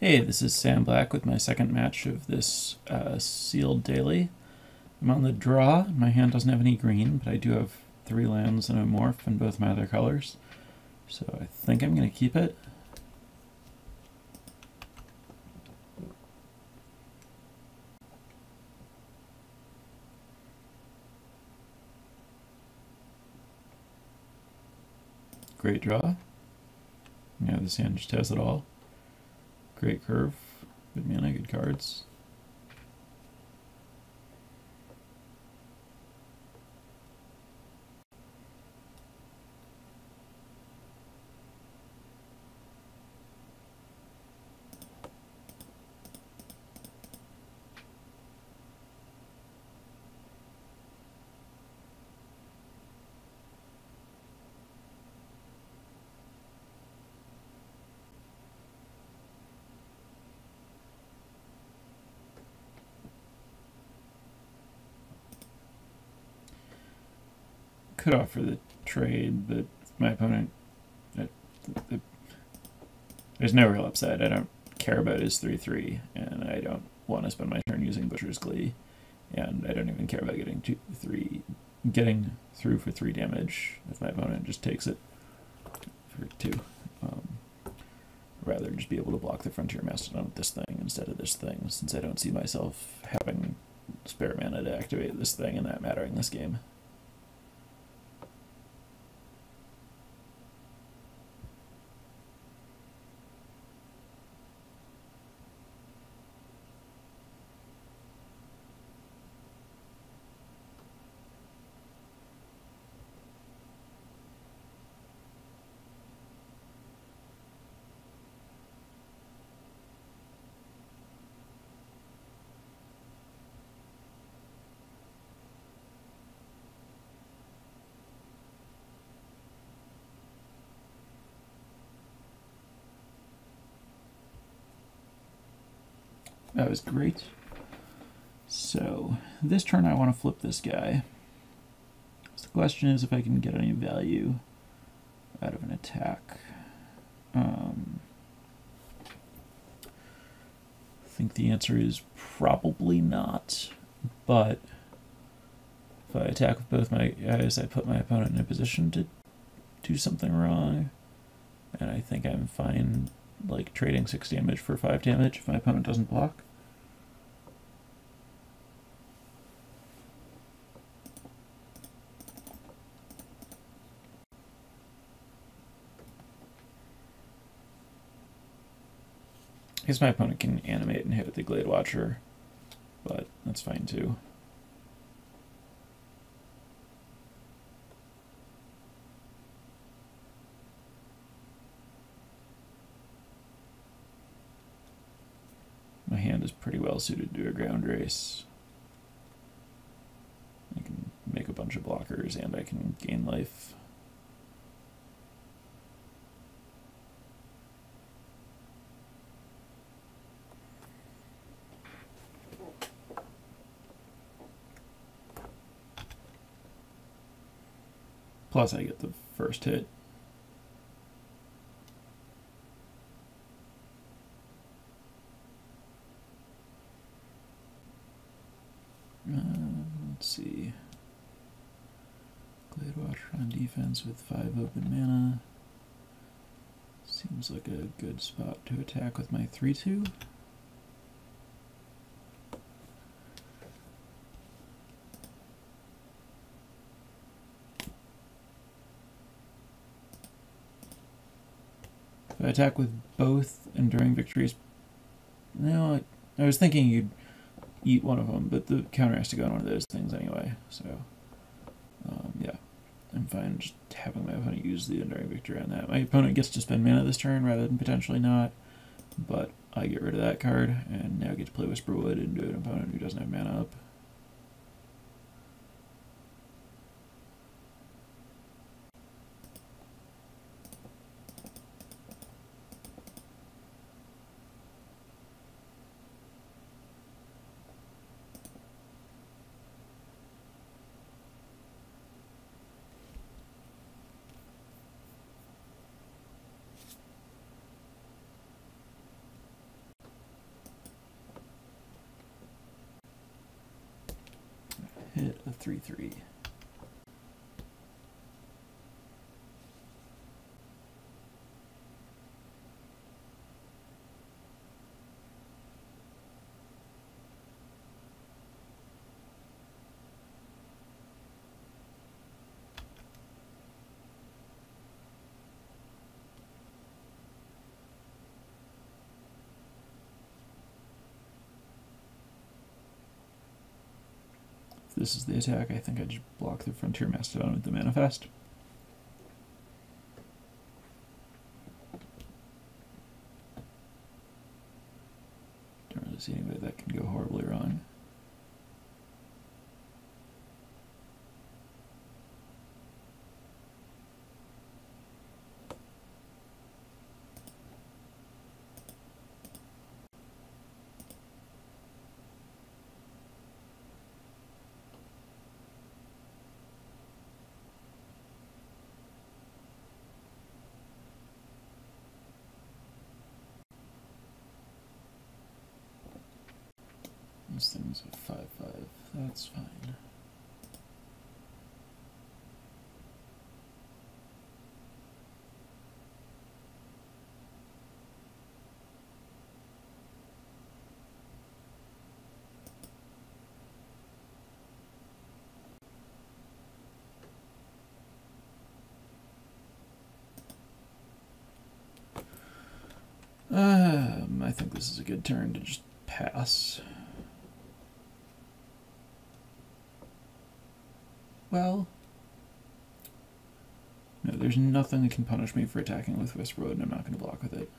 Hey, this is Sam Black with my second match of this sealed daily. I'm on the draw. My hand doesn't have any green, but I do have 3 lands and a morph in both my other colors. So I think I'm going to keep it. Great draw. Yeah, this hand just has it all. Great curve. Good mana, good cards. Could offer the trade, but my opponent, there's no real upside. I don't care about his 3/3, and I don't want to spend my turn using Butcher's Glee, and I don't even care about getting through for 3 damage if my opponent just takes it for 2. Rather just be able to block the Frontier Mastodon with this thing instead of this thing, since I don't see myself having spare mana to activate this thing and that mattering this game. That was great. So this turn I want to flip this guy. So the question is if I can get any value out of an attack. I think the answer is probably not, but if I attack with both my guys, I put my opponent in a position to do something wrong, and I think I'm fine like trading 6 damage for 5 damage if my opponent doesn't block. I guess my opponent can animate and hit with the Glade Watcher, but that's fine too. My hand is pretty well suited to a ground race. I can make a bunch of blockers and I can gain life. Plus I get the first hit. Let's see. Glade Watcher on defense with 5 open mana. Seems like a good spot to attack with my 3/2. If I attack with both Enduring Victories, no, I was thinking you'd eat one of them, but the counter has to go on one of those things anyway, so yeah, I'm fine just having my opponent use the Enduring Victory on that. My opponent gets to spend mana this turn rather than potentially not, but I get rid of that card, and now get to play Whisperwood into an opponent who doesn't have mana up. a 3/3. If this is the attack, I think I just block the Frontier Mastodon with the Manifest. Don't really see any way that can go horribly wrong. This thing's a 5/5. That's fine. I think this is a good turn to just pass. Well, no, there's nothing that can punish me for attacking with Whisperwood, and I'm not going to block with it.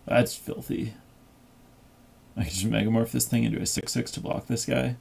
That's filthy. I can just Megamorph this thing into a 6/6 to block this guy.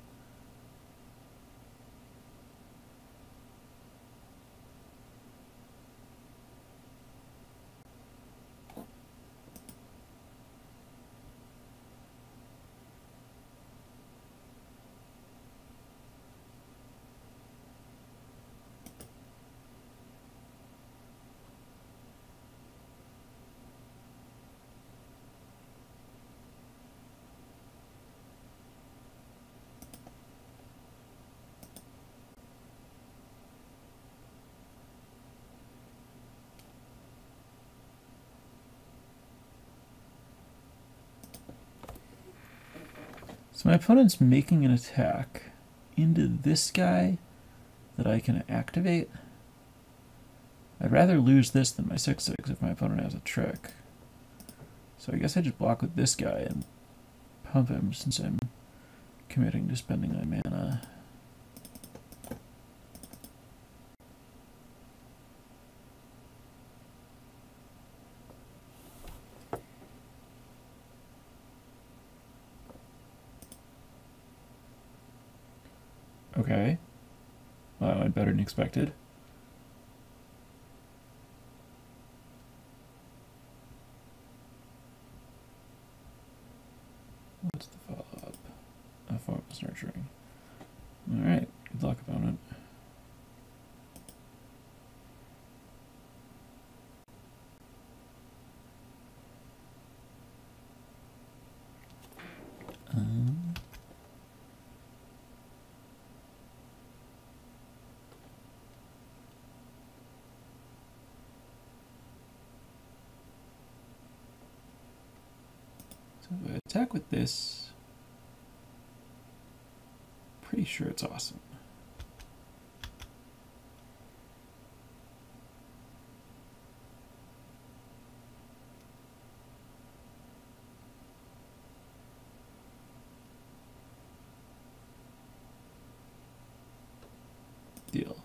So my opponent's making an attack into this guy that I can activate. I'd rather lose this than my 6/6 if my opponent has a trick. So I guess I just block with this guy and pump him since I'm committing to spending my mana. Okay. Well, that went better than expected. What's the follow-up? A Formless Nurturing. Alright, good luck, opponent. So if I attack with this, pretty sure it's awesome. Deal.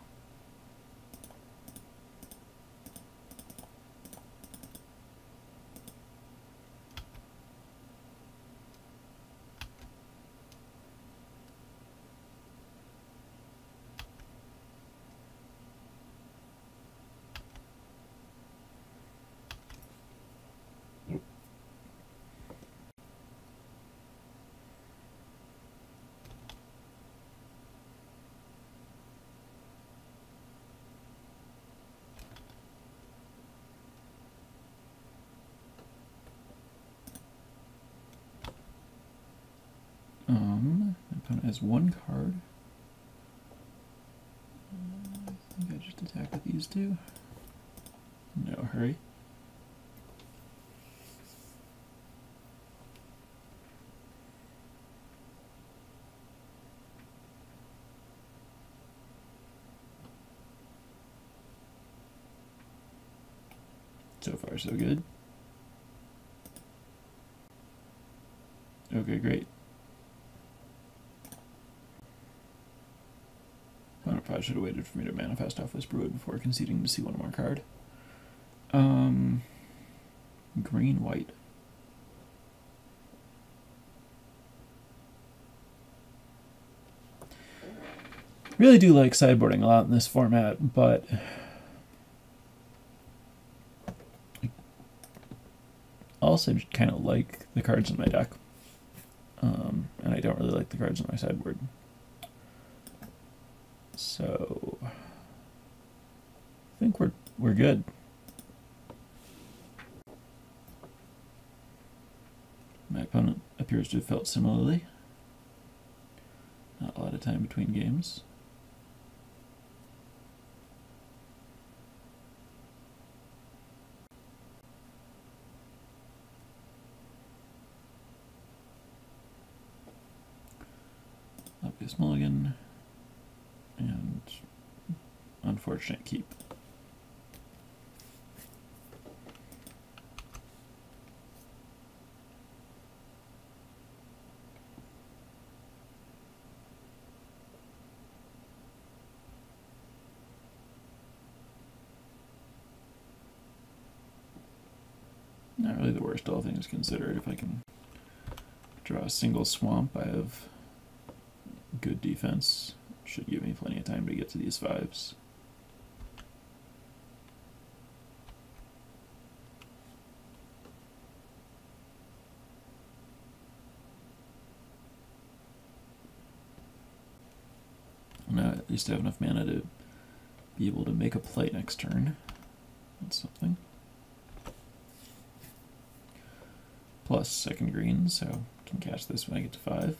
has one card. I think I just attack with these two. No hurry. So far, so good. Okay, great. I probably should have waited for me to manifest off this Brood before conceding to see one more card. Green, white. Really do like sideboarding a lot in this format, but I also kind of like the cards in my deck. And I don't really like the cards on my sideboard. So I think we're good. My opponent appears to have felt similarly. Not a lot of time between games. Obvious mulligan, and unfortunate keep. Not really the worst, all things considered. If I can draw a single swamp, I have good defense. Should give me plenty of time to get to these 5s. Now at least I have enough mana to be able to make a play next turn. That's something. Plus second green, so I can cast this when I get to 5.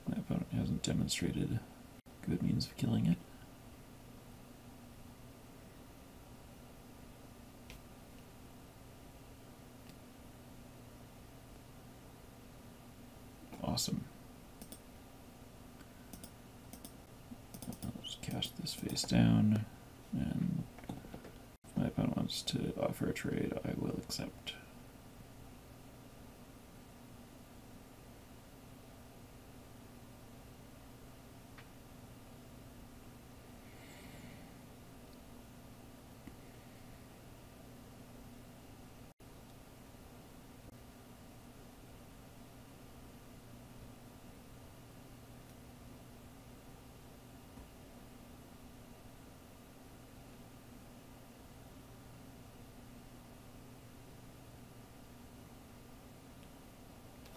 My opponent hasn't demonstrated good means of killing it. Awesome. I'll just cast this face down, and if my opponent wants to offer a trade, I will accept.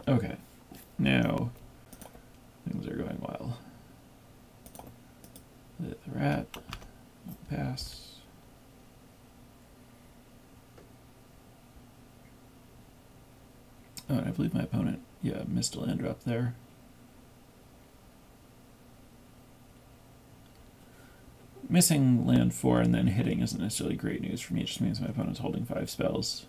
Okay, now things are going well. The rat, pass. Oh, and I believe my opponent, yeah, missed a land drop there. Missing land 4 and then hitting isn't necessarily great news for me. It just means my opponent's holding 5 spells.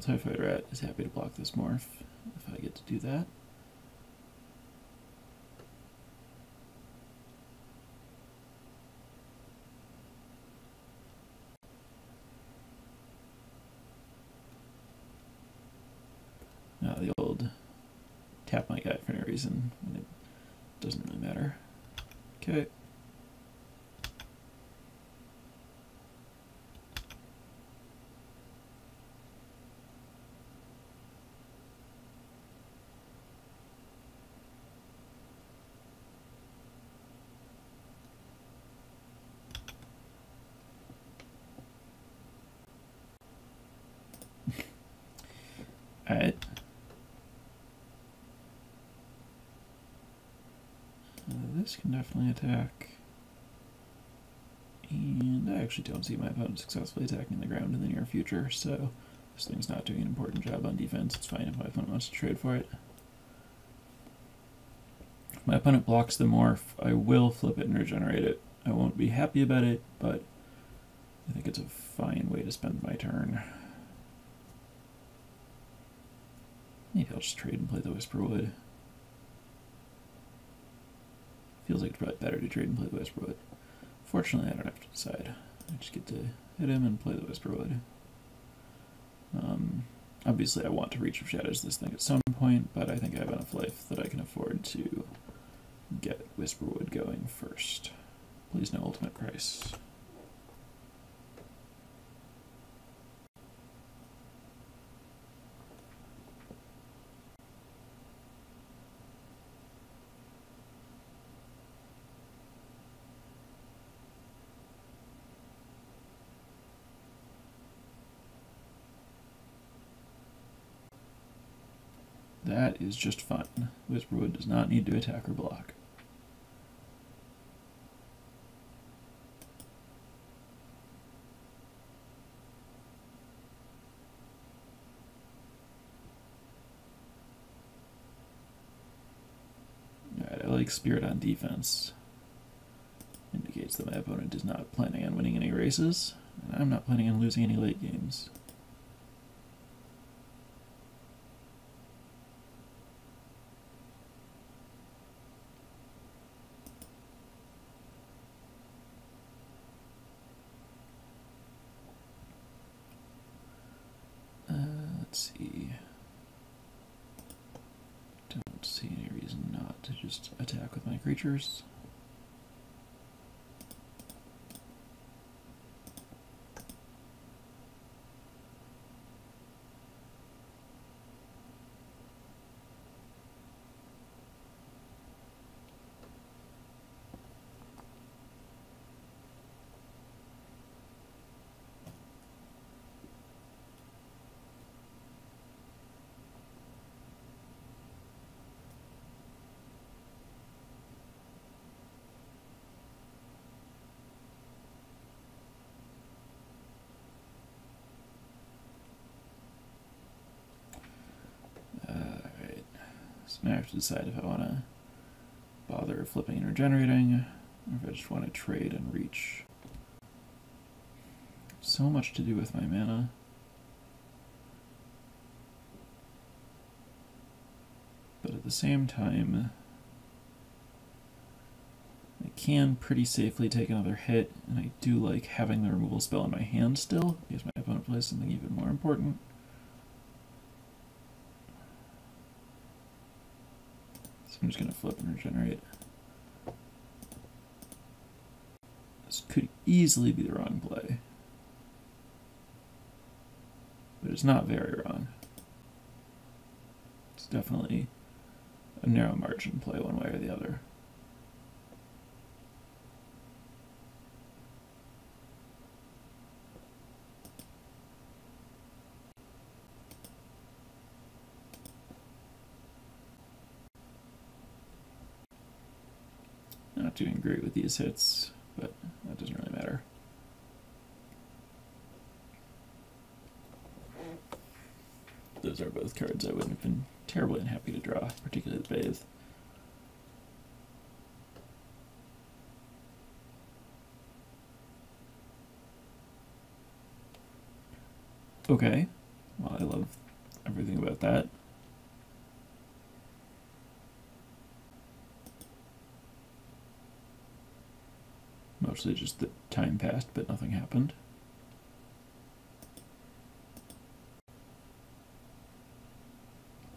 Typhoid Rat is happy to block this morph if I get to do that. Now the old tap my guy for no reason when it doesn't really matter. Okay. Alright. This can definitely attack. And I actually don't see my opponent successfully attacking the ground in the near future, so this thing's not doing an important job on defense. It's fine if my opponent wants to trade for it. If my opponent blocks the morph, I will flip it and regenerate it. I won't be happy about it, but I think it's a fine way to spend my turn. Maybe I'll just trade and play the Whisperwood. Feels like it's probably better to trade and play the Whisperwood. Fortunately, I don't have to decide. I just get to hit him and play the Whisperwood. Obviously, I want to Reach of Shadows this thing at some point, but I think I have enough life that I can afford to get Whisperwood going first. Please no ultimate price. That is just fine. Whisperwood does not need to attack or block. Alright, I like Spirit on defense. Indicates that my opponent is not planning on winning any races, and I'm not planning on losing any late games. Let's see. Don't see any reason not to just attack with my creatures. Now I have to decide if I want to bother flipping and regenerating, or if I just want to trade and reach. So much to do with my mana. But at the same time, I can pretty safely take another hit, and I do like having the removal spell in my hand still, because my opponent plays something even more important. I'm just going to flip and regenerate. This could easily be the wrong play. But it's not very wrong. It's definitely a narrow margin play one way or the other. Not doing great with these hits, but that doesn't really matter. Those are both cards I wouldn't have been terribly unhappy to draw, particularly the Bathe. Okay, well, I love everything about that. Mostly just that time passed, but nothing happened.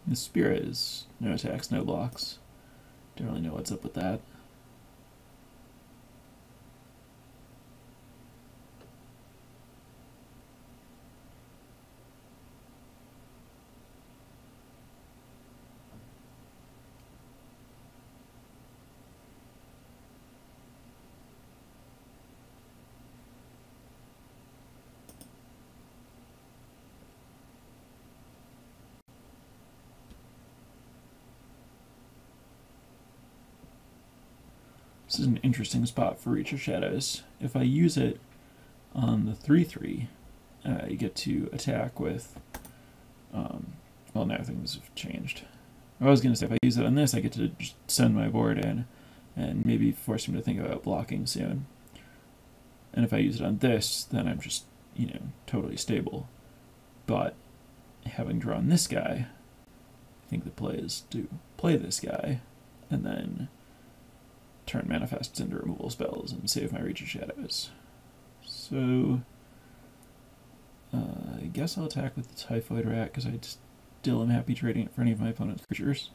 The Spirit is no attacks, no blocks. Don't really know what's up with that. This is an interesting spot for Reach of Shadows. If I use it on the 3/3, I get to attack with, well, now things have changed. I was going to say, if I use it on this, I get to just send my board in and maybe force him to think about blocking soon. And if I use it on this, then I'm just, you know, totally stable. But having drawn this guy, I think the play is to play this guy and then turn manifests into removal spells and save my Reach of Shadows. So I guess I'll attack with the Typhoid Rat because I still am happy trading it for any of my opponent's creatures.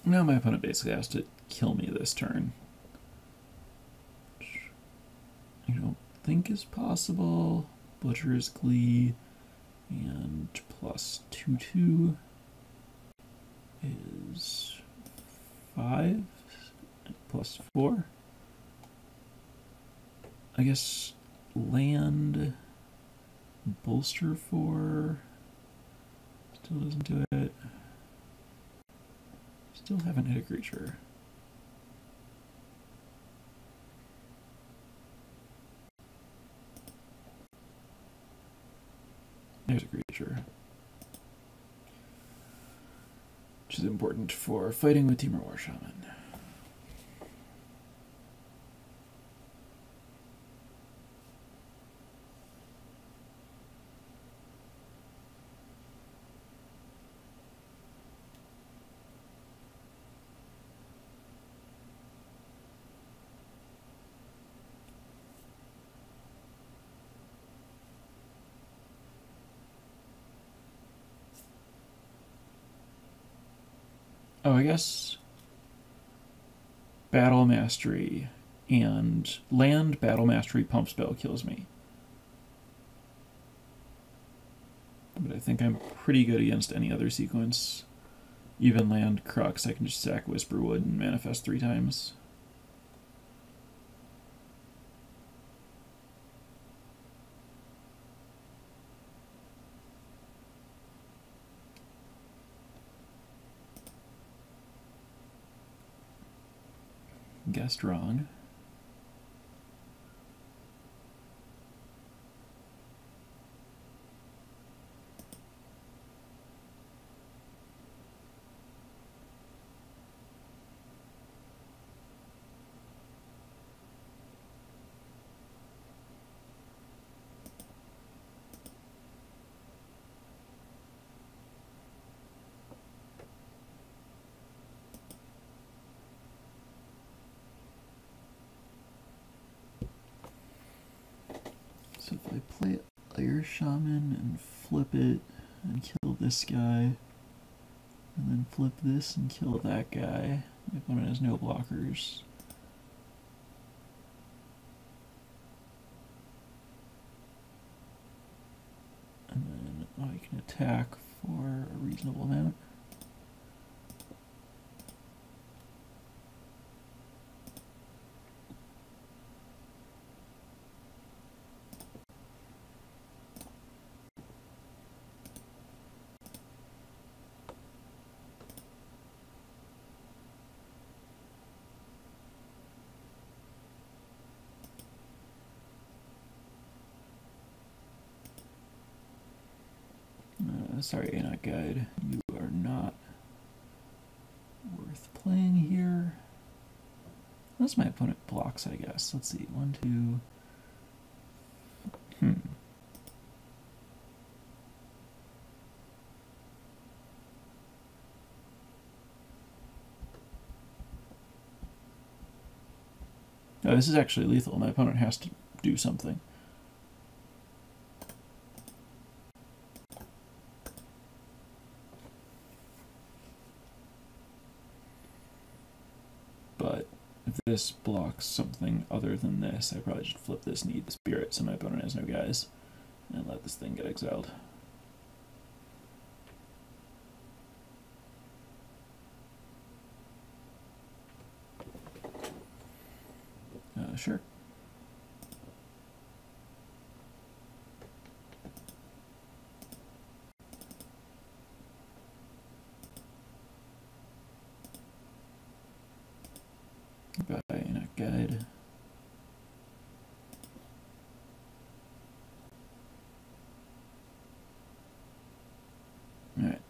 Now my opponent basically has to kill me this turn, which I don't think is possible. Butcher's Glee and plus 2/2 is 5 plus 4. I guess land bolster 4 still doesn't do it. Still haven't hit a creature. There's a creature. Which is important for fighting with Temur War Shaman. Oh, I guess Battle Mastery and land Battle Mastery pump spell kills me. But I think I'm pretty good against any other sequence. Even land Crux, I can just sack Whisperwood and manifest 3 times. Guessed wrong. So if I play Ire Shaman and flip it and kill this guy, and then flip this and kill that guy, my opponent has no blockers. And then I can attack for a reasonable amount. Sorry, Anot Guide. You are not worth playing here. Unless my opponent blocks, I guess. Let's see. 1, 2. Oh, this is actually lethal. My opponent has to do something. But if this blocks something other than this, I probably should flip this need the spirit so my opponent has no guys, and let this thing get exiled. Sure. Buy a guide. Alright.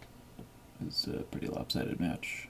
It's a pretty lopsided match.